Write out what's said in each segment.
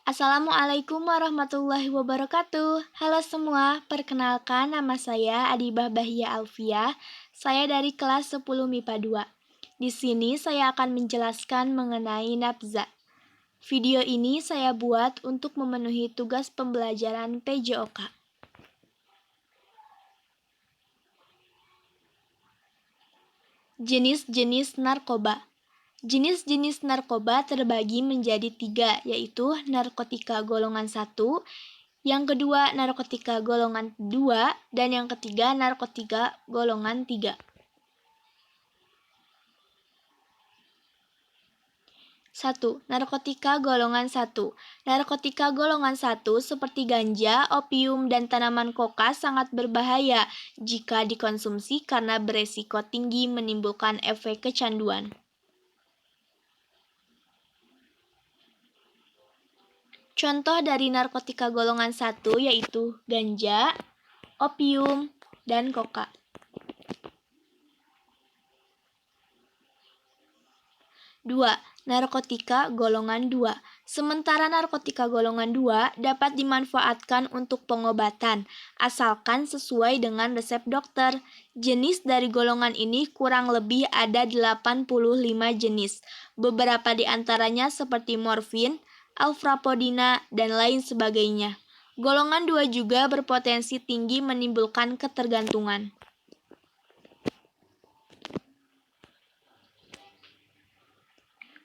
Assalamualaikum warahmatullahi wabarakatuh. Halo semua, perkenalkan nama saya Adibah Bahia Alfia. Saya dari kelas 10 MIPA 2. Di sini saya akan menjelaskan mengenai nabza. Video ini saya buat untuk memenuhi tugas pembelajaran PJOK. Jenis-jenis narkoba. Jenis-jenis narkoba terbagi menjadi 3, yaitu narkotika golongan 1, yang kedua narkotika golongan 2, dan yang ketiga narkotika golongan 3. 1. Narkotika golongan 1. Narkotika golongan 1 seperti ganja, opium, dan tanaman koka sangat berbahaya jika dikonsumsi karena beresiko tinggi menimbulkan efek kecanduan. Contoh dari narkotika golongan 1 yaitu ganja, opium, dan koka. 2. Narkotika golongan 2. Sementara narkotika golongan 2 dapat dimanfaatkan untuk pengobatan, asalkan sesuai dengan resep dokter. Jenis dari golongan ini kurang lebih ada 85 jenis. Beberapa di antaranya seperti morfin, alfrapodina, dan lain sebagainya. Golongan 2 juga berpotensi tinggi menimbulkan ketergantungan.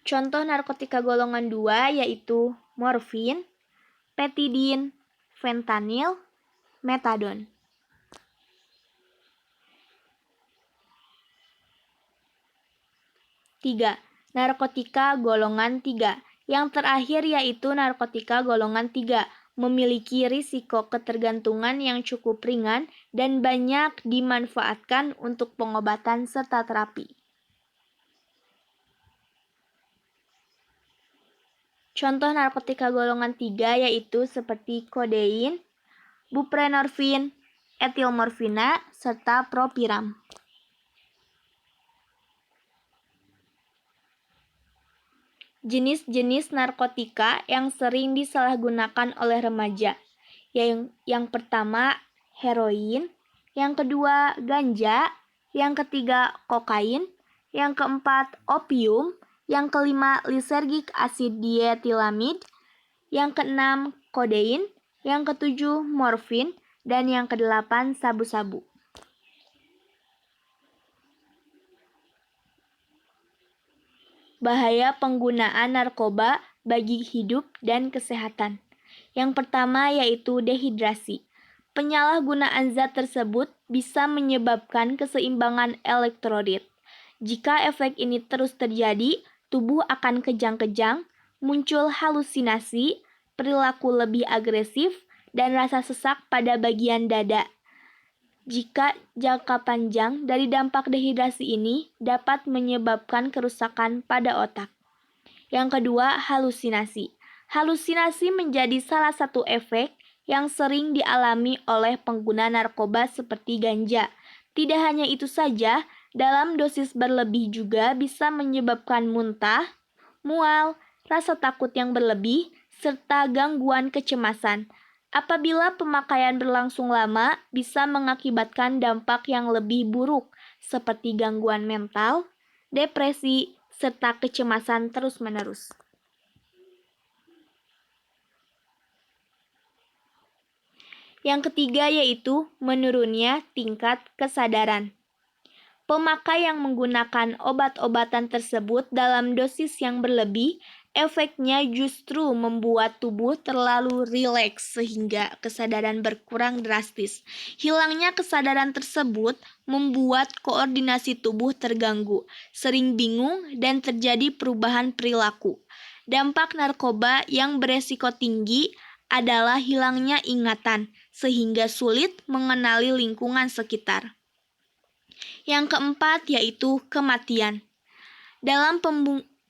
Contoh narkotika golongan 2 yaitu morfin, petidin, fentanil, metadon. 3. Narkotika golongan 3. Yang terakhir yaitu narkotika golongan 3, memiliki risiko ketergantungan yang cukup ringan dan banyak dimanfaatkan untuk pengobatan serta terapi. Contoh narkotika golongan 3 yaitu seperti kodein, buprenorfin, etilmorfina, serta propiram. Jenis-jenis narkotika yang sering disalahgunakan oleh remaja. Yang pertama, heroin, yang kedua, ganja, yang ketiga, kokain, yang keempat, opium, yang kelima, lisergic acid dietilamid, yang keenam, kodein, yang ketujuh, morfin, dan yang kedelapan, sabu-sabu. Bahaya penggunaan narkoba bagi hidup dan kesehatan. Yang pertama yaitu dehidrasi. Penyalahgunaan zat tersebut bisa menyebabkan keseimbangan elektrolit. Jika efek ini terus terjadi, tubuh akan kejang-kejang, muncul halusinasi, perilaku lebih agresif, dan rasa sesak pada bagian dada. Jika jangka panjang dari dampak dehidrasi ini dapat menyebabkan kerusakan pada otak. Yang kedua, halusinasi. Halusinasi menjadi salah satu efek yang sering dialami oleh pengguna narkoba seperti ganja. Tidak hanya itu saja, dalam dosis berlebih juga bisa menyebabkan muntah, mual, rasa takut yang berlebih, serta gangguan kecemasan. Apabila pemakaian berlangsung lama, bisa mengakibatkan dampak yang lebih buruk, seperti gangguan mental, depresi, serta kecemasan terus-menerus. Yang ketiga yaitu menurunnya tingkat kesadaran. Pemakai yang menggunakan obat-obatan tersebut dalam dosis yang berlebih, efeknya justru membuat tubuh terlalu rileks sehingga kesadaran berkurang drastis. Hilangnya kesadaran tersebut membuat koordinasi tubuh terganggu, sering bingung, dan terjadi perubahan perilaku. Dampak narkoba yang beresiko tinggi adalah hilangnya ingatan, sehingga sulit mengenali lingkungan sekitar. Yang keempat yaitu kematian. Dalam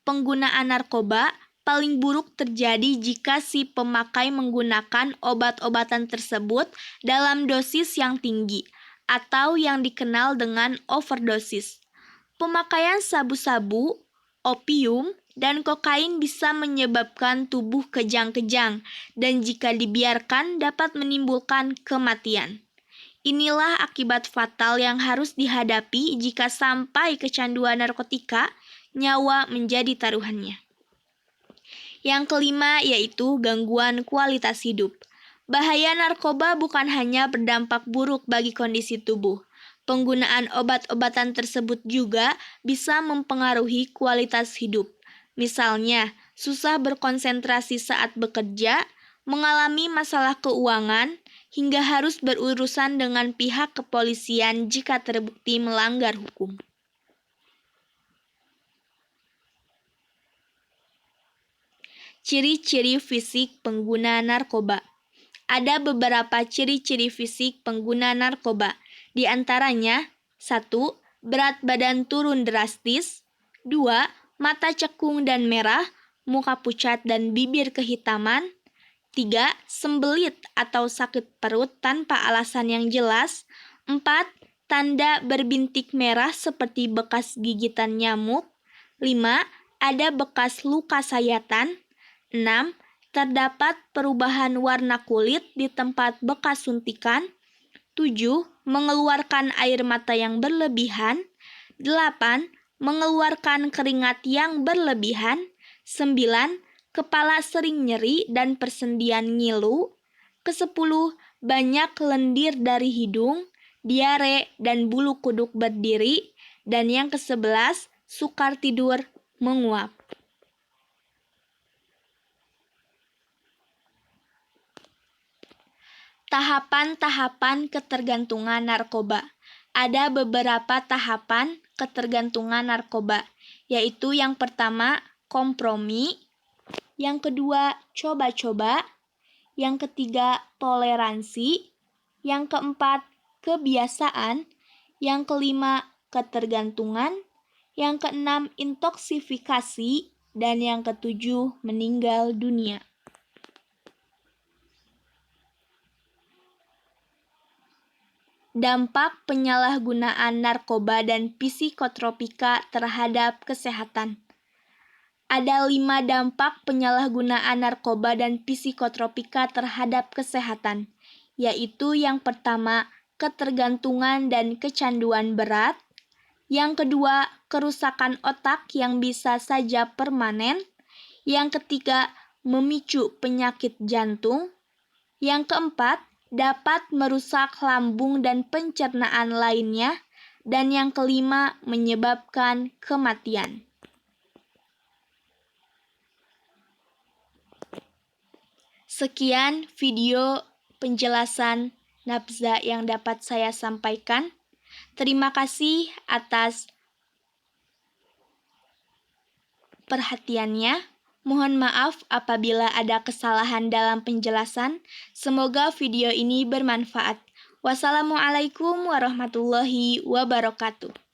penggunaan narkoba, paling buruk terjadi jika si pemakai menggunakan obat-obatan tersebut dalam dosis yang tinggi atau yang dikenal dengan overdosis. Pemakaian sabu-sabu, opium, dan kokain bisa menyebabkan tubuh kejang-kejang dan jika dibiarkan dapat menimbulkan kematian. Inilah akibat fatal yang harus dihadapi jika sampai kecanduan narkotika, nyawa menjadi taruhannya. Yang kelima yaitu gangguan kualitas hidup. Bahaya narkoba bukan hanya berdampak buruk bagi kondisi tubuh. Penggunaan obat-obatan tersebut juga bisa mempengaruhi kualitas hidup. Misalnya, susah berkonsentrasi saat bekerja, mengalami masalah keuangan, hingga harus berurusan dengan pihak kepolisian jika terbukti melanggar hukum. Ciri-ciri fisik pengguna narkoba. Ada beberapa ciri-ciri fisik pengguna narkoba. Di antaranya, 1. Berat badan turun drastis. 2. Mata cekung dan merah, muka pucat dan bibir kehitaman. 3. Sembelit atau sakit perut tanpa alasan yang jelas. 4. Tanda berbintik merah seperti bekas gigitan nyamuk. 5. Ada bekas luka sayatan. 6. Terdapat perubahan warna kulit di tempat bekas suntikan. 7. Mengeluarkan air mata yang berlebihan. 8. Mengeluarkan keringat yang berlebihan. 9. Kepala sering nyeri dan persendian ngilu. Ke-10. Banyak lendir dari hidung, diare, dan bulu kuduk berdiri. Dan yang ke-11, sukar tidur menguap. Tahapan-tahapan ketergantungan narkoba. Ada beberapa tahapan ketergantungan narkoba, yaitu yang pertama, kompromi, yang kedua, coba-coba, yang ketiga, toleransi, yang keempat, kebiasaan, yang kelima, ketergantungan, yang keenam, intoksifikasi, dan yang ketujuh, meninggal dunia. Dampak penyalahgunaan narkoba dan psikotropika terhadap kesehatan. Ada 5 dampak penyalahgunaan narkoba dan psikotropika terhadap kesehatan, yaitu yang pertama, ketergantungan dan kecanduan berat. Yang kedua, kerusakan otak yang bisa saja permanen. Yang ketiga, memicu penyakit jantung. Yang keempat, dapat merusak lambung dan pencernaan lainnya. Dan yang kelima, menyebabkan kematian. Sekian video penjelasan nafza yang dapat saya sampaikan. Terima kasih atas perhatiannya. Mohon maaf apabila ada kesalahan dalam penjelasan. Semoga video ini bermanfaat. Wassalamualaikum warahmatullahi wabarakatuh.